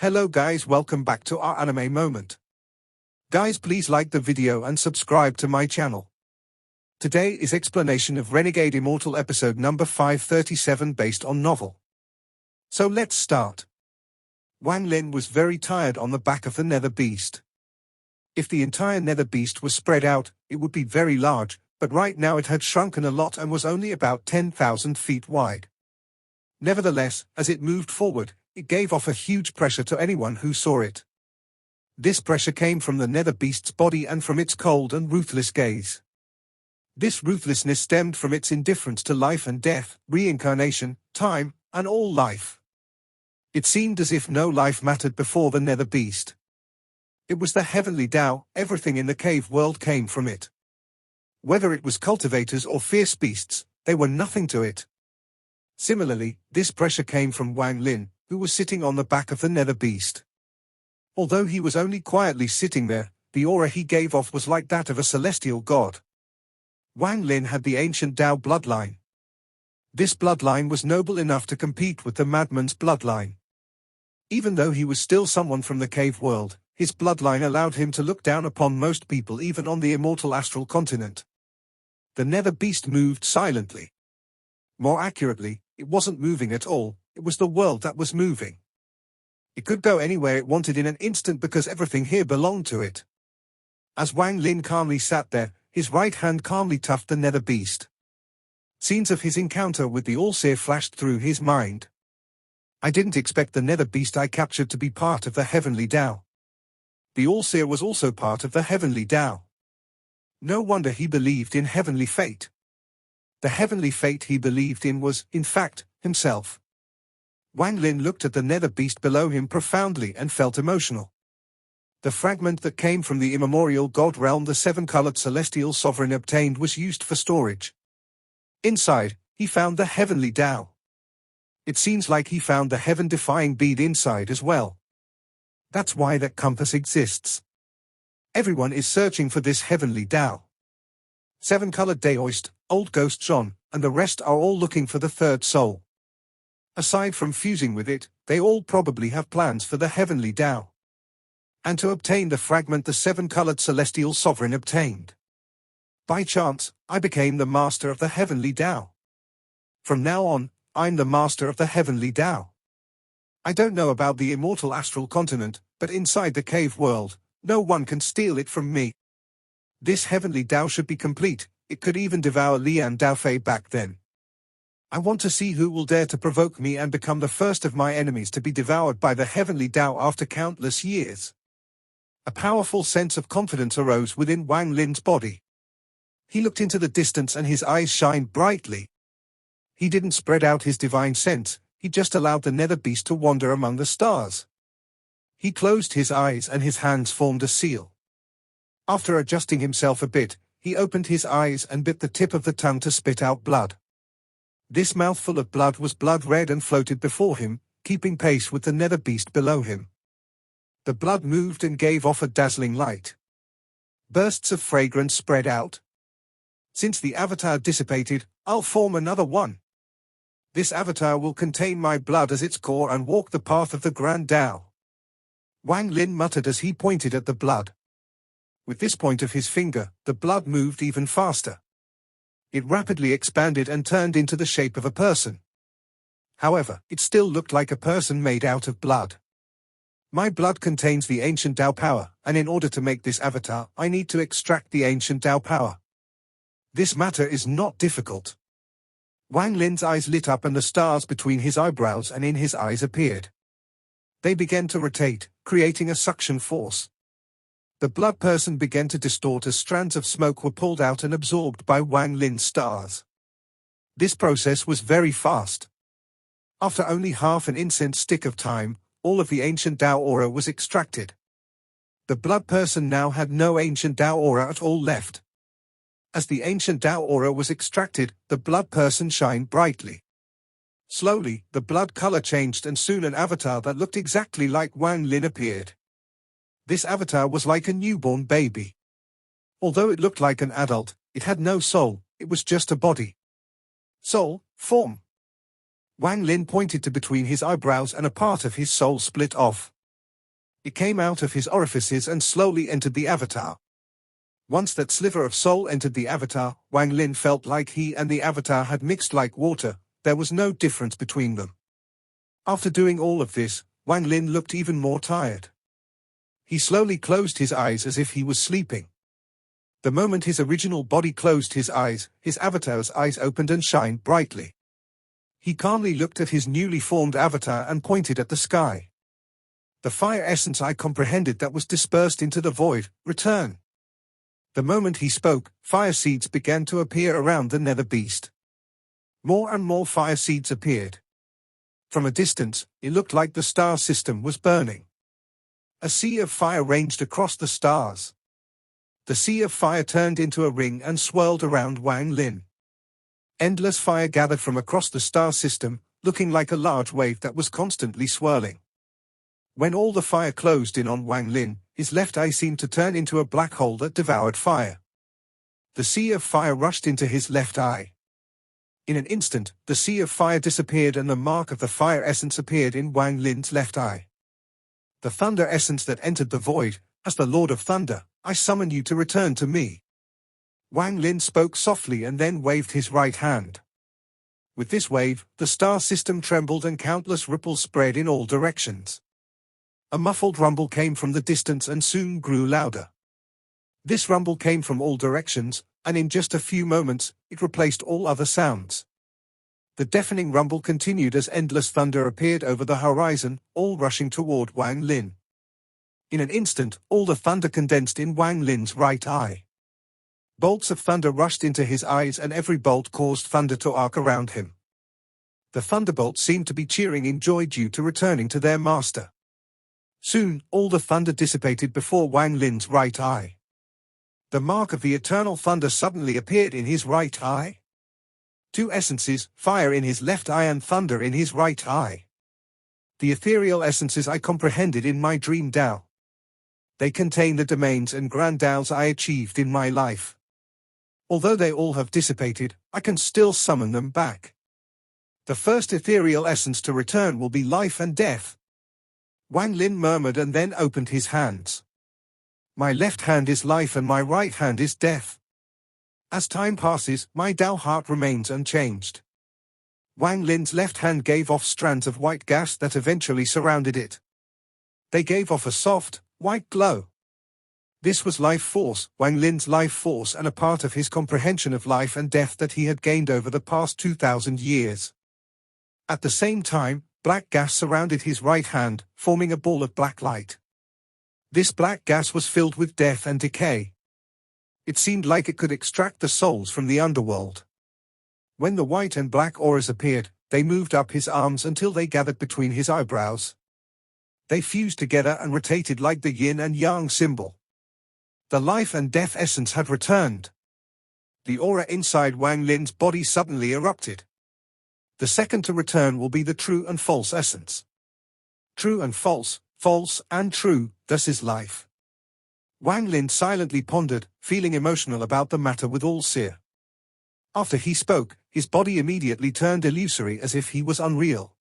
Hello guys, welcome back to our anime moment. Guys, please like the video and subscribe to my channel. Today is explanation of Renegade Immortal episode number 537 based on novel. So let's start. Wang Lin was very tired on the back of the nether beast. If the entire nether beast was spread out, it would be very large, but right now it had shrunken a lot and was only about 10,000 feet wide. Nevertheless, as it moved forward, it gave off a huge pressure to anyone who saw it. This pressure came from the nether beast's body and from its cold and ruthless gaze. This ruthlessness stemmed from its indifference to life and death, reincarnation, time, and all life. It seemed as if no life mattered before the nether beast. It was the heavenly Tao, everything in the cave world came from it. Whether it was cultivators or fierce beasts, they were nothing to it. Similarly, this pressure came from Wang Lin, who was sitting on the back of the nether beast. Although he was only quietly sitting there, the aura he gave off was like that of a celestial god. Wang Lin had the ancient Tao bloodline. This bloodline was noble enough to compete with the madman's bloodline. Even though he was still someone from the cave world, his bloodline allowed him to look down upon most people, even on the immortal astral continent. The nether beast moved silently. More accurately, it wasn't moving at all, it was the world that was moving. It could go anywhere it wanted in an instant because everything here belonged to it. As Wang Lin calmly sat there, his right hand calmly tugged the nether beast. Scenes of his encounter with the All-Seer flashed through his mind. I didn't expect the nether beast I captured to be part of the heavenly Tao. The All-Seer was also part of the heavenly Tao. No wonder he believed in heavenly fate. The heavenly fate he believed in was, in fact, himself. Wang Lin looked at the nether beast below him profoundly and felt emotional. The fragment that came from the immemorial god realm the seven-colored celestial sovereign obtained was used for storage. Inside, he found the heavenly Tao. It seems like he found the heaven-defying bead inside as well. That's why that compass exists. Everyone is searching for this heavenly Tao. Seven-colored Daoist, Old Ghost John, and the rest are all looking for the third soul. Aside from fusing with it, they all probably have plans for the heavenly Tao. And to obtain the fragment the seven-colored celestial sovereign obtained. By chance, I became the master of the heavenly Tao. From now on, I'm the master of the heavenly Tao. I don't know about the immortal astral continent, but inside the cave world, no one can steal it from me. This heavenly Tao should be complete, it could even devour Lian Daofei back then. I want to see who will dare to provoke me and become the first of my enemies to be devoured by the heavenly Tao after countless years. A powerful sense of confidence arose within Wang Lin's body. He looked into the distance and his eyes shined brightly. He didn't spread out his divine sense, he just allowed the nether beast to wander among the stars. He closed his eyes and his hands formed a seal. After adjusting himself a bit, he opened his eyes and bit the tip of the tongue to spit out blood. This mouthful of blood was blood red and floated before him, keeping pace with the nether beast below him. The blood moved and gave off a dazzling light. Bursts of fragrance spread out. Since the avatar dissipated, I'll form another one. This avatar will contain my blood as its core and walk the path of the Grand Tao. Wang Lin muttered as he pointed at the blood. With this point of his finger, the blood moved even faster. It rapidly expanded and turned into the shape of a person. However, it still looked like a person made out of blood. My blood contains the ancient Tao power, and in order to make this avatar, I need to extract the ancient Tao power. This matter is not difficult. Wang Lin's eyes lit up and the stars between his eyebrows and in his eyes appeared. They began to rotate, creating a suction force. The blood person began to distort as strands of smoke were pulled out and absorbed by Wang Lin's stars. This process was very fast. After only half an incense stick of time, all of the ancient Tao aura was extracted. The blood person now had no ancient Tao aura at all left. As the ancient Tao aura was extracted, the blood person shined brightly. Slowly, the blood color changed and soon an avatar that looked exactly like Wang Lin appeared. This avatar was like a newborn baby. Although it looked like an adult, it had no soul, it was just a body. Soul, form. Wang Lin pointed to between his eyebrows and a part of his soul split off. It came out of his orifices and slowly entered the avatar. Once that sliver of soul entered the avatar, Wang Lin felt like he and the avatar had mixed like water. There was no difference between them. After doing all of this, Wang Lin looked even more tired. He slowly closed his eyes as if he was sleeping. The moment his original body closed his eyes, his avatar's eyes opened and shined brightly. He calmly looked at his newly formed avatar and pointed at the sky. The fire essence I comprehended that was dispersed into the void, return. The moment he spoke, fire seeds began to appear around the nether beast. More and more fire seeds appeared. From a distance, it looked like the star system was burning. A sea of fire ranged across the stars. The sea of fire turned into a ring and swirled around Wang Lin. Endless fire gathered from across the star system, looking like a large wave that was constantly swirling. When all the fire closed in on Wang Lin, his left eye seemed to turn into a black hole that devoured fire. The sea of fire rushed into his left eye. In an instant, the sea of fire disappeared and the mark of the fire essence appeared in Wang Lin's left eye. The thunder essence that entered the void, as the Lord of Thunder, I summon you to return to me. Wang Lin spoke softly and then waved his right hand. With this wave, the star system trembled and countless ripples spread in all directions. A muffled rumble came from the distance and soon grew louder. This rumble came from all directions, and in just a few moments, it replaced all other sounds. The deafening rumble continued as endless thunder appeared over the horizon, all rushing toward Wang Lin. In an instant, all the thunder condensed in Wang Lin's right eye. Bolts of thunder rushed into his eyes and every bolt caused thunder to arc around him. The thunderbolts seemed to be cheering in joy due to returning to their master. Soon, all the thunder dissipated before Wang Lin's right eye. The mark of the eternal thunder suddenly appeared in his right eye. Two essences, fire in his left eye and thunder in his right eye. The ethereal essences I comprehended in my dream Tao. They contain the domains and grand Taos I achieved in my life. Although they all have dissipated, I can still summon them back. The first ethereal essence to return will be life and death. Wang Lin murmured and then opened his hands. My left hand is life and my right hand is death. As time passes, my Tao heart remains unchanged. Wang Lin's left hand gave off strands of white gas that eventually surrounded it. They gave off a soft, white glow. This was life force, Wang Lin's life force, and a part of his comprehension of life and death that he had gained over the past 2,000 years. At the same time, black gas surrounded his right hand, forming a ball of black light. This black gas was filled with death and decay. It seemed like it could extract the souls from the underworld. When the white and black auras appeared, they moved up his arms until they gathered between his eyebrows. They fused together and rotated like the yin and yang symbol. The life and death essence had returned. The aura inside Wang Lin's body suddenly erupted. The second to return will be the true and false essence. True and false, false and true, this is life. Wang Lin silently pondered, feeling emotional about the matter with all seer. After he spoke, his body immediately turned illusory as if he was unreal.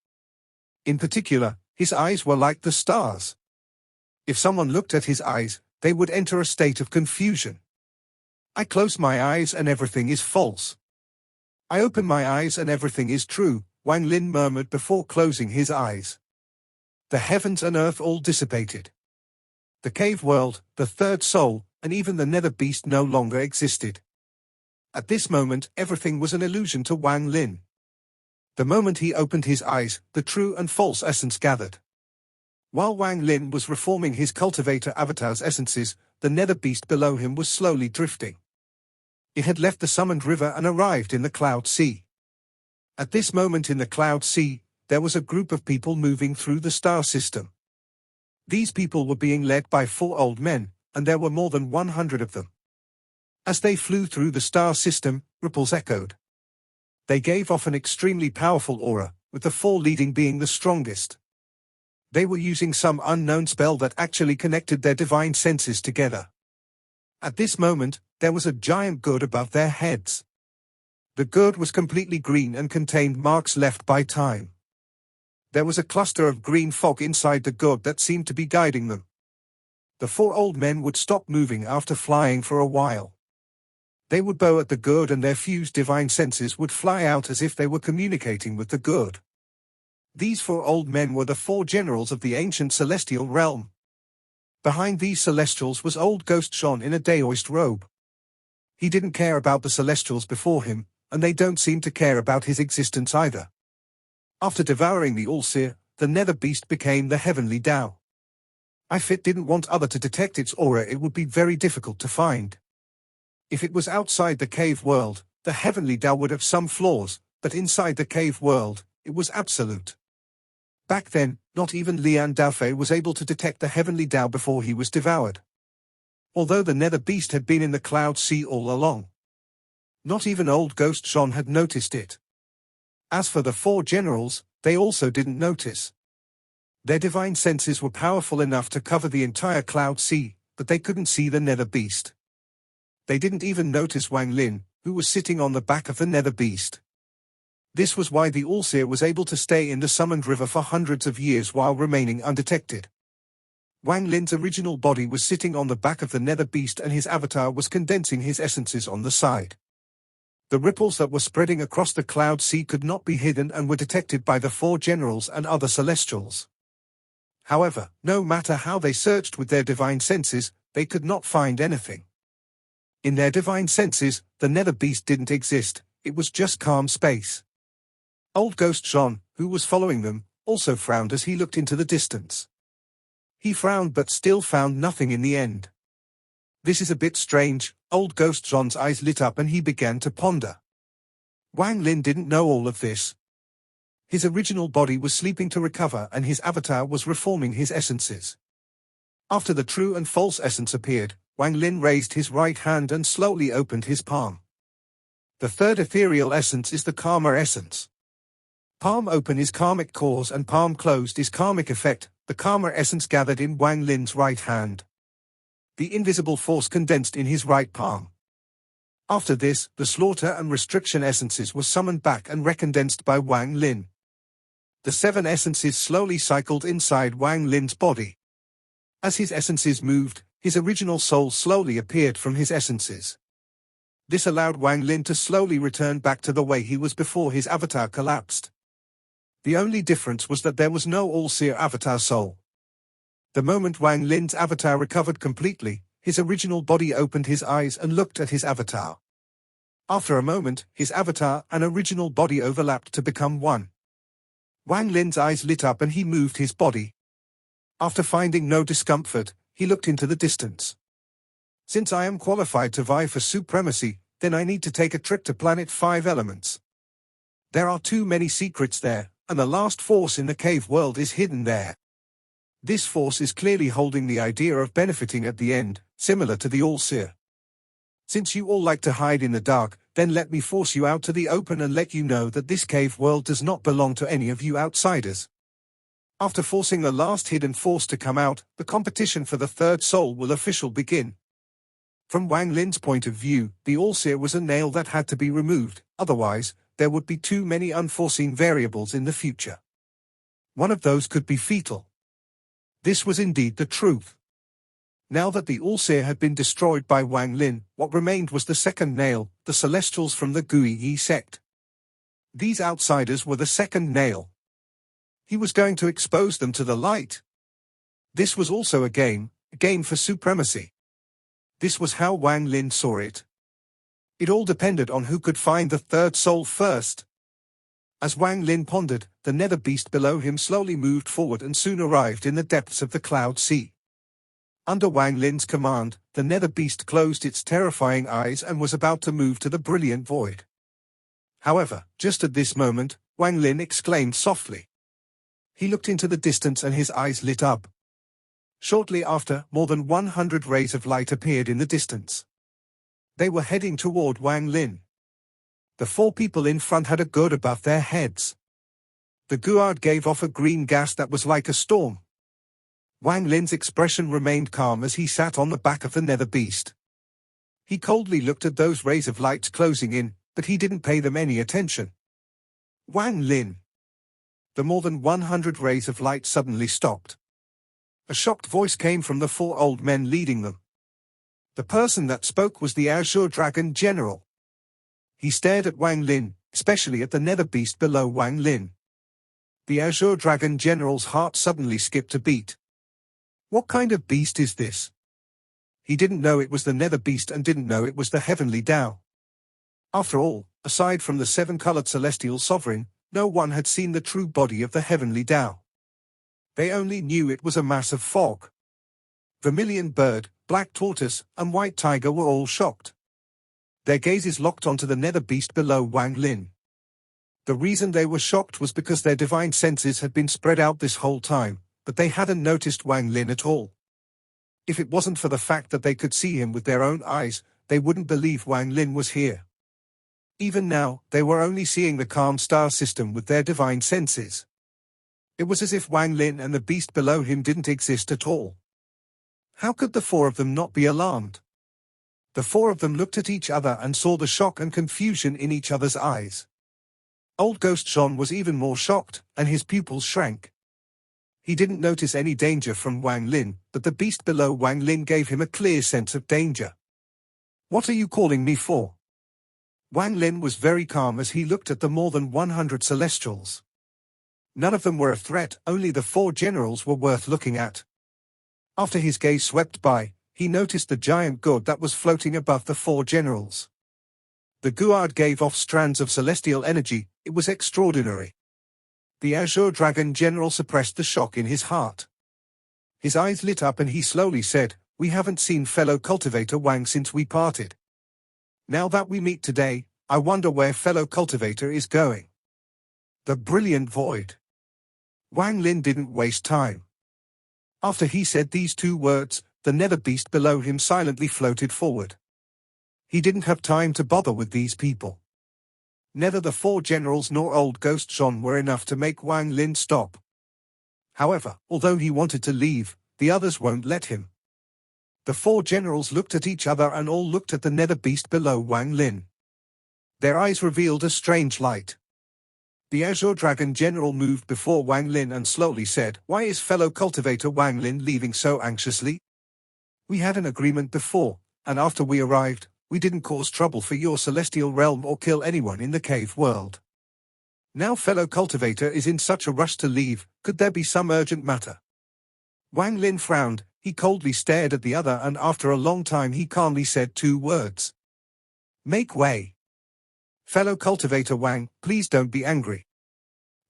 In particular, his eyes were like the stars. If someone looked at his eyes, they would enter a state of confusion. I close my eyes and everything is false. I open my eyes and everything is true, Wang Lin murmured before closing his eyes. The heavens and earth all dissipated. The cave world, the third soul, and even the nether beast no longer existed. At this moment, everything was an illusion to Wang Lin. The moment he opened his eyes, the true and false essence gathered. While Wang Lin was reforming his cultivator avatar's essences, the nether beast below him was slowly drifting. It had left the summoned river and arrived in the Cloud Sea. At this moment in the Cloud Sea, there was a group of people moving through the star system. These people were being led by 4 old men, and there were more than 100 of them. As they flew through the star system, ripples echoed. They gave off an extremely powerful aura, with the 4 leading being the strongest. They were using some unknown spell that actually connected their divine senses together. At this moment, there was a giant gourd above their heads. The gourd was completely green and contained marks left by time. There was a cluster of green fog inside the gourd that seemed to be guiding them. The four old men would stop moving after flying for a while. They would bow at the good and their fused divine senses would fly out as if they were communicating with the good. These four old men were the four generals of the ancient celestial realm. Behind these celestials was old Ghost John in a Daoist robe. He didn't care about the celestials before him, and they don't seem to care about his existence either. After devouring the All-Seer, the nether beast became the heavenly Tao. If it didn't want other to detect its aura, it would be very difficult to find. If it was outside the cave world, the heavenly Tao would have some flaws, but inside the cave world, it was absolute. Back then, not even Lian Daofei was able to detect the heavenly Tao before he was devoured. Although the nether beast had been in the Cloud Sea all along. Not even old Ghost John had noticed it. As for the four generals, they also didn't notice. Their divine senses were powerful enough to cover the entire Cloud Sea, but they couldn't see the nether beast. They didn't even notice Wang Lin, who was sitting on the back of the nether beast. This was why the All-Seer was able to stay in the summoned river for hundreds of years while remaining undetected. Wang Lin's original body was sitting on the back of the nether beast and his avatar was condensing his essences on the side. The ripples that were spreading across the Cloud Sea could not be hidden and were detected by the four generals and other celestials. However, no matter how they searched with their divine senses, they could not find anything. In their divine senses, the nether beast didn't exist, it was just calm space. Old Ghost John, who was following them, also frowned as he looked into the distance. He frowned but still found nothing in the end. This is a bit strange. Old Ghost John's eyes lit up and he began to ponder. Wang Lin didn't know all of this. His original body was sleeping to recover and his avatar was reforming his essences. After the true and false essence appeared, Wang Lin raised his right hand and slowly opened his palm. The third ethereal essence is the karma essence. Palm open is karmic cause and palm closed is karmic effect. The karma essence gathered in Wang Lin's right hand. The invisible force condensed in his right palm. After this, the slaughter and restriction essences were summoned back and recondensed by Wang Lin. The seven essences slowly cycled inside Wang Lin's body. As his essences moved, his original soul slowly appeared from his essences. This allowed Wang Lin to slowly return back to the way he was before his avatar collapsed. The only difference was that there was no All-Seer avatar soul. The moment Wang Lin's avatar recovered completely, his original body opened his eyes and looked at his avatar. After a moment, his avatar and original body overlapped to become one. Wang Lin's eyes lit up and he moved his body. After finding no discomfort, he looked into the distance. Since I am qualified to vie for supremacy, then I need to take a trip to planet 5 Elements. There are too many secrets there, and the last force in the cave world is hidden there. This force is clearly holding the idea of benefiting at the end, similar to the All-Seer. Since you all like to hide in the dark, then let me force you out to the open and let you know that this cave world does not belong to any of you outsiders. After forcing the last hidden force to come out, the competition for the third soul will officially begin. From Wang Lin's point of view, the All-Seer was a nail that had to be removed, otherwise, there would be too many unforeseen variables in the future. One of those could be fatal. This was indeed the truth. Now that the All-Seer had been destroyed by Wang Lin, what remained was the second nail, the Celestials from the Gui sect. These outsiders were the second nail. He was going to expose them to the light. This was also a game for supremacy. This was how Wang Lin saw it. It all depended on who could find the third soul first. As Wang Lin pondered, the nether beast below him slowly moved forward and soon arrived in the depths of the Cloud Sea. Under Wang Lin's command, the nether beast closed its terrifying eyes and was about to move to the brilliant void. However, just at this moment, Wang Lin exclaimed softly. He looked into the distance and his eyes lit up. Shortly after, more than 100 rays of light appeared in the distance. They were heading toward Wang Lin. The four people in front had a gourd above their heads. The gourd gave off a green gas that was like a storm. Wang Lin's expression remained calm as he sat on the back of the nether beast. He coldly looked at those rays of light closing in, but he didn't pay them any attention. Wang Lin. The more than 100 rays of light suddenly stopped. A shocked voice came from the four old men leading them. The person that spoke was the Azure Dragon General. He stared at Wang Lin, especially at the nether beast below Wang Lin. The Azure Dragon General's heart suddenly skipped a beat. What kind of beast is this? He didn't know it was the nether beast and didn't know it was the heavenly Tao. After all, aside from the seven-colored celestial sovereign, no one had seen the true body of the heavenly Tao. They only knew it was a mass of fog. Vermilion bird, black tortoise, and white tiger were all shocked. Their gazes locked onto the nether beast below Wang Lin. The reason they were shocked was because their divine senses had been spread out this whole time, but they hadn't noticed Wang Lin at all. If it wasn't for the fact that they could see him with their own eyes, they wouldn't believe Wang Lin was here. Even now, they were only seeing the calm star system with their divine senses. It was as if Wang Lin and the beast below him didn't exist at all. How could the four of them not be alarmed? The four of them looked at each other and saw the shock and confusion in each other's eyes. Old Ghost John was even more shocked, and his pupils shrank. He didn't notice any danger from Wang Lin, but the beast below Wang Lin gave him a clear sense of danger. "What are you calling me for?" Wang Lin was very calm as he looked at the more than 100 celestials. None of them were a threat, only the four generals were worth looking at. After his gaze swept by, he noticed the giant god that was floating above the four generals. The guard gave off strands of celestial energy. It was extraordinary. The Azure Dragon General suppressed the shock in his heart. His eyes lit up and he slowly said, "We haven't seen fellow cultivator Wang since we parted. Now that we meet today, I wonder where fellow cultivator is going." The brilliant void. Wang Lin didn't waste time. After he said these two words, the nether beast below him silently floated forward. He didn't have time to bother with these people. Neither the four generals nor old Ghost John were enough to make Wang Lin stop. However, although he wanted to leave, the others won't let him. The four generals looked at each other and all looked at the nether beast below Wang Lin. Their eyes revealed a strange light. The Azure Dragon General moved before Wang Lin and slowly said, "Why is fellow cultivator Wang Lin leaving so anxiously? We had an agreement before, and after we arrived, we didn't cause trouble for your celestial realm or kill anyone in the cave world. Now fellow cultivator is in such a rush to leave, could there be some urgent matter?" Wang Lin frowned, he coldly stared at the other and after a long time he calmly said two words. "Make way. Fellow cultivator Wang, please don't be angry.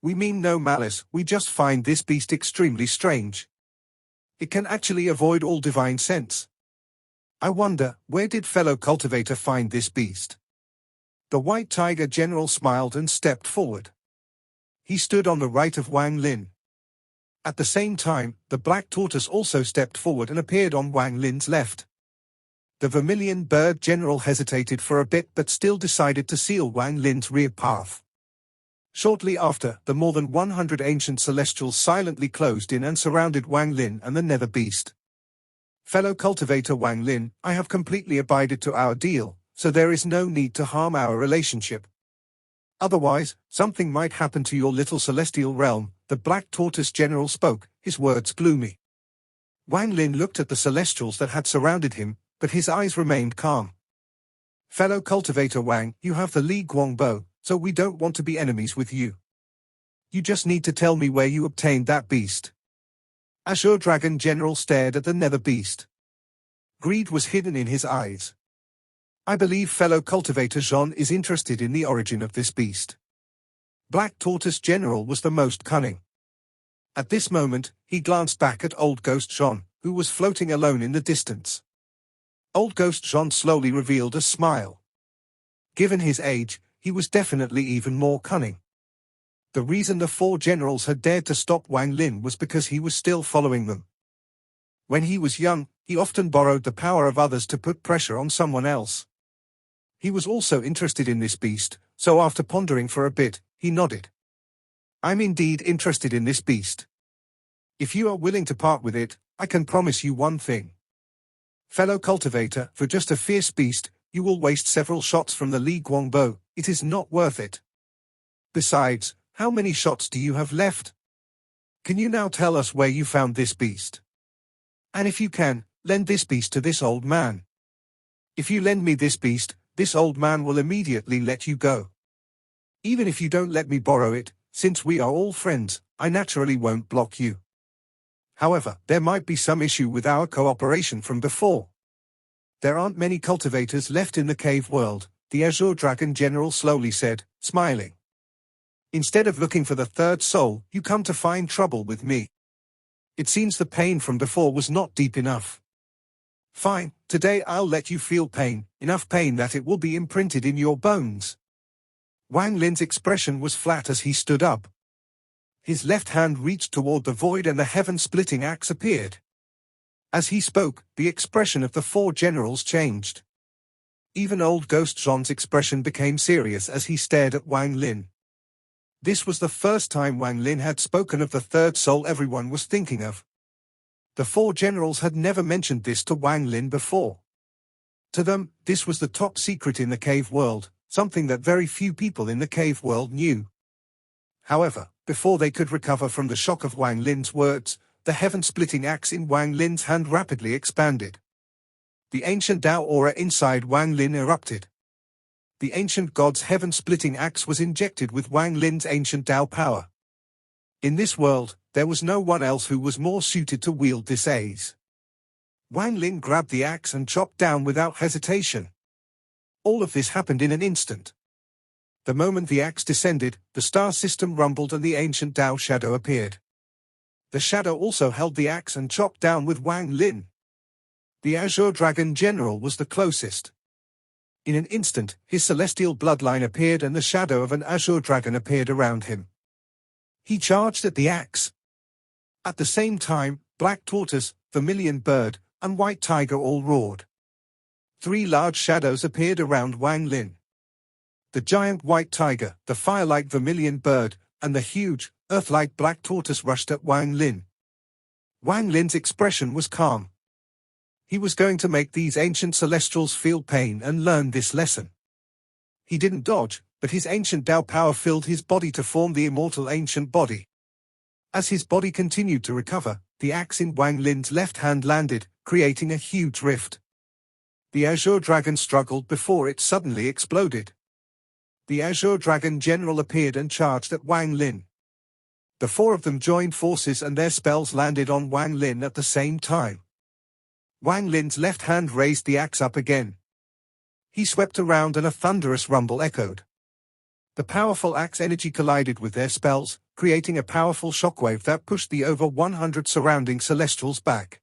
We mean no malice, we just find this beast extremely strange. It can actually avoid all divine sense. I wonder, where did fellow cultivator find this beast?" The white tiger general smiled and stepped forward. He stood on the right of Wang Lin. At the same time, the black tortoise also stepped forward and appeared on Wang Lin's left. The vermilion bird general hesitated for a bit but still decided to seal Wang Lin's rear path. Shortly after, the more than 100 ancient celestials silently closed in and surrounded Wang Lin and the nether beast. "Fellow cultivator Wang Lin, I have completely abided to our deal, so there is no need to harm our relationship. Otherwise, something might happen to your little celestial realm," the black tortoise general spoke, his words gloomy. Wang Lin looked at the celestials that had surrounded him, but his eyes remained calm. "Fellow cultivator Wang, you have the Li Guangbo, so we don't want to be enemies with you. You just need to tell me where you obtained that beast." Azure Dragon General stared at the nether beast. Greed was hidden in his eyes. "I believe fellow cultivator Jean is interested in the origin of this beast." Black Tortoise General was the most cunning. At this moment, he glanced back at old Ghost Jean, who was floating alone in the distance. Old Ghost Jean slowly revealed a smile. Given his age, he was definitely even more cunning. The reason the four generals had dared to stop Wang Lin was because he was still following them. When he was young, he often borrowed the power of others to put pressure on someone else. He was also interested in this beast, so after pondering for a bit, he nodded. "I'm indeed interested in this beast. If you are willing to part with it, I can promise you one thing. Fellow cultivator, for just a fierce beast, you will waste several shots from the Li Guangbo. It is not worth it. Besides, how many shots do you have left? Can you now tell us where you found this beast?" And if you can, lend this beast to this old man. If you lend me this beast, this old man will immediately let you go. Even if you don't let me borrow it, since we are all friends, I naturally won't block you. However, there might be some issue with our cooperation from before. There aren't many cultivators left in the cave world, the Azure Dragon General slowly said, smiling. Instead of looking for the third soul, you come to find trouble with me. It seems the pain from before was not deep enough. Fine, today I'll let you feel pain, enough pain that it will be imprinted in your bones. Wang Lin's expression was flat as he stood up. His left hand reached toward the void and the heaven-splitting axe appeared. As he spoke, the expression of the four generals changed. Even old Ghost Zhon's expression became serious as he stared at Wang Lin. This was the first time Wang Lin had spoken of the third soul everyone was thinking of. The four generals had never mentioned this to Wang Lin before. To them, this was the top secret in the cave world, something that very few people in the cave world knew. However, before they could recover from the shock of Wang Lin's words, the heaven-splitting axe in Wang Lin's hand rapidly expanded. The ancient Tao aura inside Wang Lin erupted. The ancient god's heaven-splitting axe was injected with Wang Lin's ancient Tao power. In this world, there was no one else who was more suited to wield this axe. Wang Lin grabbed the axe and chopped down without hesitation. All of this happened in an instant. The moment the axe descended, the star system rumbled and the ancient Tao shadow appeared. The shadow also held the axe and chopped down with Wang Lin. The Azure Dragon General was the closest. In an instant, his celestial bloodline appeared and the shadow of an Azure Dragon appeared around him. He charged at the axe. At the same time, Black Tortoise, Vermilion Bird, and White Tiger all roared. Three large shadows appeared around Wang Lin. The giant White Tiger, the fire-like Vermilion Bird, and the huge, earth-like Black Tortoise rushed at Wang Lin. Wang Lin's expression was calm. He was going to make these ancient celestials feel pain and learn this lesson. He didn't dodge, but his ancient Tao power filled his body to form the immortal ancient body. As his body continued to recover, the axe in Wang Lin's left hand landed, creating a huge rift. The Azure Dragon struggled before it suddenly exploded. The Azure Dragon General appeared and charged at Wang Lin. The four of them joined forces and their spells landed on Wang Lin at the same time. Wang Lin's left hand raised the axe up again. He swept around and a thunderous rumble echoed. The powerful axe energy collided with their spells, creating a powerful shockwave that pushed the over 100 surrounding celestials back.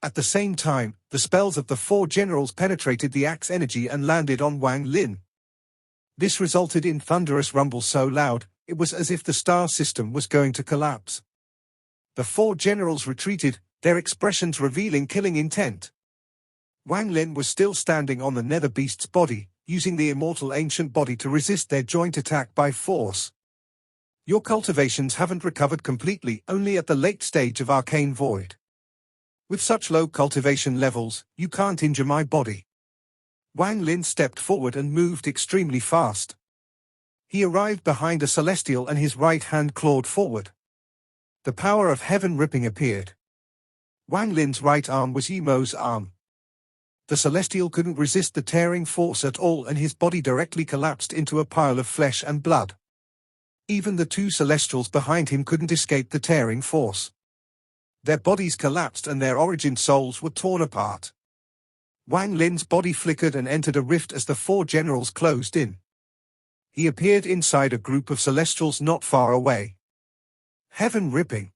At the same time, the spells of the four generals penetrated the axe energy and landed on Wang Lin. This resulted in thunderous rumble so loud, it was as if the star system was going to collapse. The four generals retreated, their expressions revealing killing intent. Wang Lin was still standing on the nether beast's body, using the immortal ancient body to resist their joint attack by force. Your cultivations haven't recovered completely, only at the late stage of arcane void. With such low cultivation levels, you can't injure my body. Wang Lin stepped forward and moved extremely fast. He arrived behind a celestial and his right hand clawed forward. The power of heaven ripping appeared. Wang Lin's right arm was Yemo's arm. The celestial couldn't resist the tearing force at all and his body directly collapsed into a pile of flesh and blood. Even the two celestials behind him couldn't escape the tearing force. Their bodies collapsed and their origin souls were torn apart. Wang Lin's body flickered and entered a rift as the four generals closed in. He appeared inside a group of celestials not far away. Heaven ripping.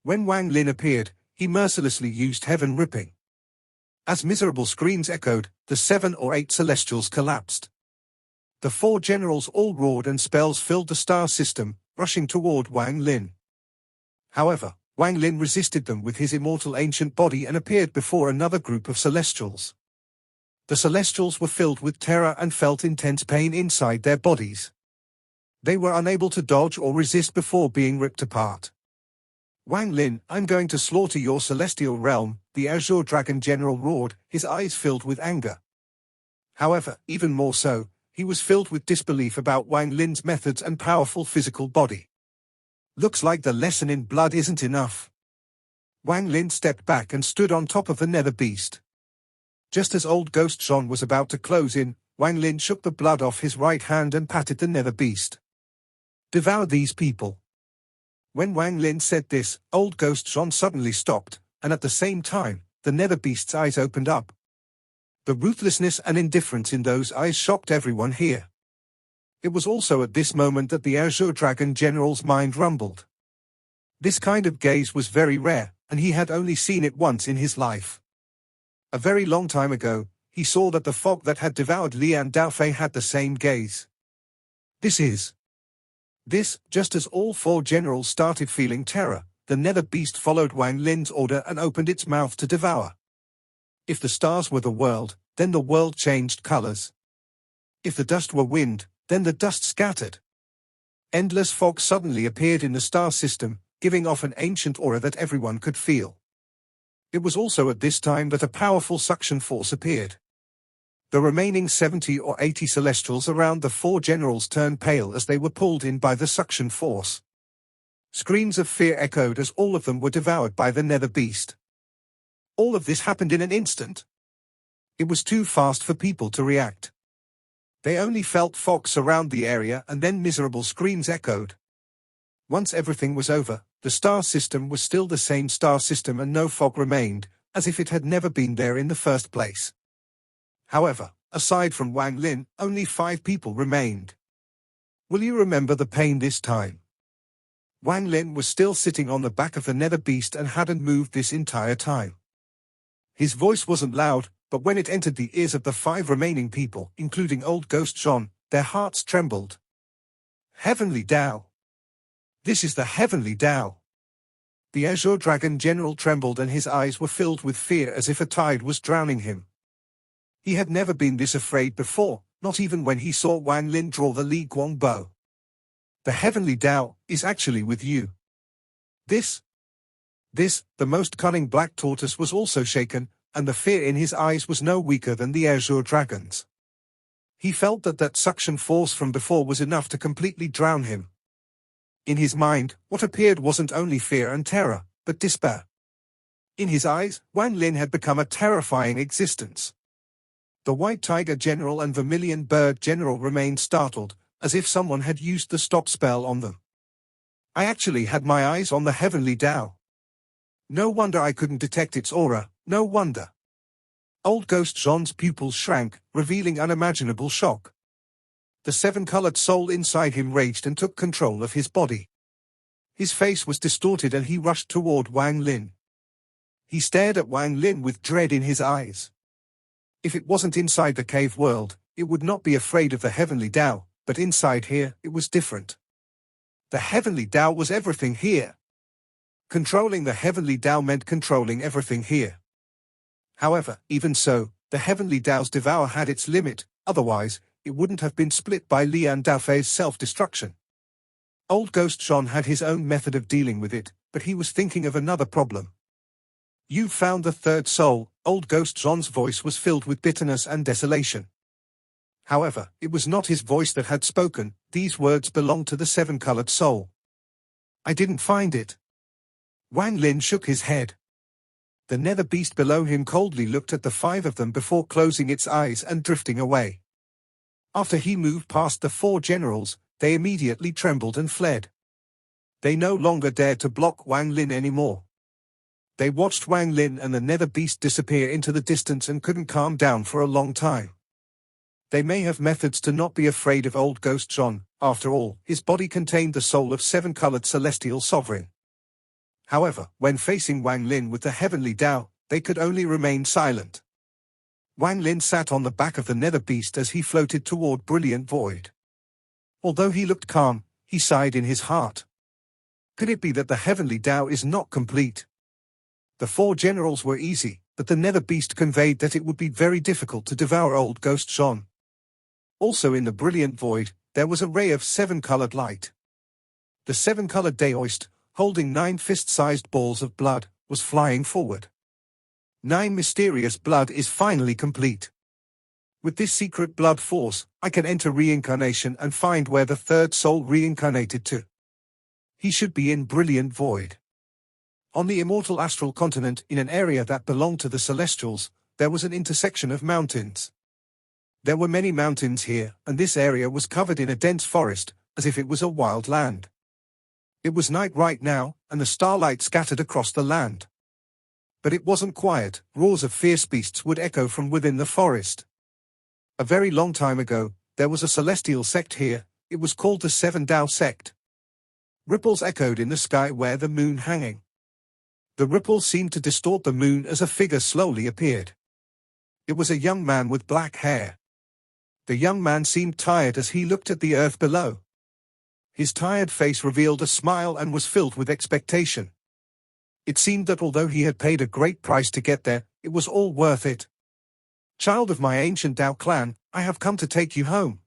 When Wang Lin appeared, he mercilessly used heaven ripping. As miserable screams echoed, the 7 or 8 celestials collapsed. The four generals all roared and spells filled the star system, rushing toward Wang Lin. However, Wang Lin resisted them with his immortal ancient body and appeared before another group of celestials. The celestials were filled with terror and felt intense pain inside their bodies. They were unable to dodge or resist before being ripped apart. Wang Lin, I'm going to slaughter your celestial realm, the Azure Dragon General roared, his eyes filled with anger. However, even more so, he was filled with disbelief about Wang Lin's methods and powerful physical body. Looks like the lesson in blood isn't enough. Wang Lin stepped back and stood on top of the nether beast. Just as old Ghost John was about to close in, Wang Lin shook the blood off his right hand and patted the nether beast. "Devour these people." When Wang Lin said this, old Ghost John suddenly stopped, and at the same time, the nether beast's eyes opened up. The ruthlessness and indifference in those eyes shocked everyone here. It was also at this moment that the Azure Dragon General's mind rumbled. This kind of gaze was very rare, and he had only seen it once in his life. A very long time ago, he saw that the fog that had devoured Lian Daofei had the same gaze. This, just as all four generals started feeling terror, the nether beast followed Wang Lin's order and opened its mouth to devour. If the stars were the world, then the world changed colors. If the dust were wind, then the dust scattered. Endless fog suddenly appeared in the star system, giving off an ancient aura that everyone could feel. It was also at this time that a powerful suction force appeared. The remaining 70 or 80 celestials around the four generals turned pale as they were pulled in by the suction force. Screams of fear echoed as all of them were devoured by the nether beast. All of this happened in an instant. It was too fast for people to react. They only felt fog surround the area and then miserable screams echoed. Once everything was over, the star system was still the same star system and no fog remained, as if it had never been there in the first place. However, aside from Wang Lin, only 5 people remained. Will you remember the pain this time? Wang Lin was still sitting on the back of the nether beast and hadn't moved this entire time. His voice wasn't loud, but when it entered the ears of the 5 remaining people, including old Ghost John, their hearts trembled. Heavenly Tao. This is the Heavenly Tao. The Azure Dragon General trembled and his eyes were filled with fear as if a tide was drowning him. He had never been this afraid before, not even when he saw Wang Lin draw the Li Guang bow. The Heavenly Tao is actually with you. This, the most cunning black tortoise was also shaken, and the fear in his eyes was no weaker than the Azure Dragon's. He felt that suction force from before was enough to completely drown him. In his mind, what appeared wasn't only fear and terror, but despair. In his eyes, Wang Lin had become a terrifying existence. The White Tiger General and Vermilion Bird General remained startled, as if someone had used the stop spell on them. I actually had my eyes on the Heavenly Tao. No wonder I couldn't detect its aura, no wonder. Old Ghost John's pupils shrank, revealing unimaginable shock. The 7-colored soul inside him raged and took control of his body. His face was distorted and he rushed toward Wang Lin. He stared at Wang Lin with dread in his eyes. If it wasn't inside the cave world, it would not be afraid of the Heavenly Tao, but inside here, it was different. The Heavenly Tao was everything here. Controlling the Heavenly Tao meant controlling everything here. However, even so, the Heavenly Tao's devour had its limit, otherwise, it wouldn't have been split by Lian Daofei's self-destruction. Old Ghost John had his own method of dealing with it, but he was thinking of another problem. "You've found the third soul." Old Ghost John's voice was filled with bitterness and desolation. However, it was not his voice that had spoken, these words belonged to the 7-colored soul. "I didn't find it." Wang Lin shook his head. The nether beast below him coldly looked at the 5 of them before closing its eyes and drifting away. After he moved past the 4 generals, they immediately trembled and fled. They no longer dared to block Wang Lin anymore. They watched Wang Lin and the nether beast disappear into the distance and couldn't calm down for a long time. They may have methods to not be afraid of old Ghost John, after all, his body contained the soul of 7-colored celestial sovereign. However, when facing Wang Lin with the Heavenly Tao, they could only remain silent. Wang Lin sat on the back of the nether beast as he floated toward Brilliant Void. Although he looked calm, he sighed in his heart. Could it be that the Heavenly Tao is not complete? The 4 generals were easy, but the nether beast conveyed that it would be very difficult to devour old Ghost John. Also in the Brilliant Void, there was a ray of 7-colored light. The 7-colored Daoist, holding 9 fist-sized balls of blood, was flying forward. 9 mysterious blood is finally complete. With this secret blood force, I can enter reincarnation and find where the third soul reincarnated to. He should be in Brilliant Void. On the immortal astral continent, in an area that belonged to the Celestials, there was an intersection of mountains. There were many mountains here, and this area was covered in a dense forest, as if it was a wild land. It was night right now, and the starlight scattered across the land. But it wasn't quiet. Roars of fierce beasts would echo from within the forest. A very long time ago, there was a celestial sect here. It was called the Seven Tao sect. Ripples echoed in the sky where the moon hanging. The ripples seemed to distort the moon as a figure slowly appeared. It was a young man with black hair. The young man seemed tired as he looked at the earth below. His tired face revealed a smile and was filled with expectation. It seemed that although he had paid a great price to get there, it was all worth it. Child of my ancient Tao clan, I have come to take you home.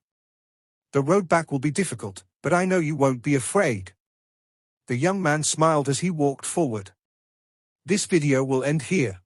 The road back will be difficult, but I know you won't be afraid. The young man smiled as he walked forward. This video will end here.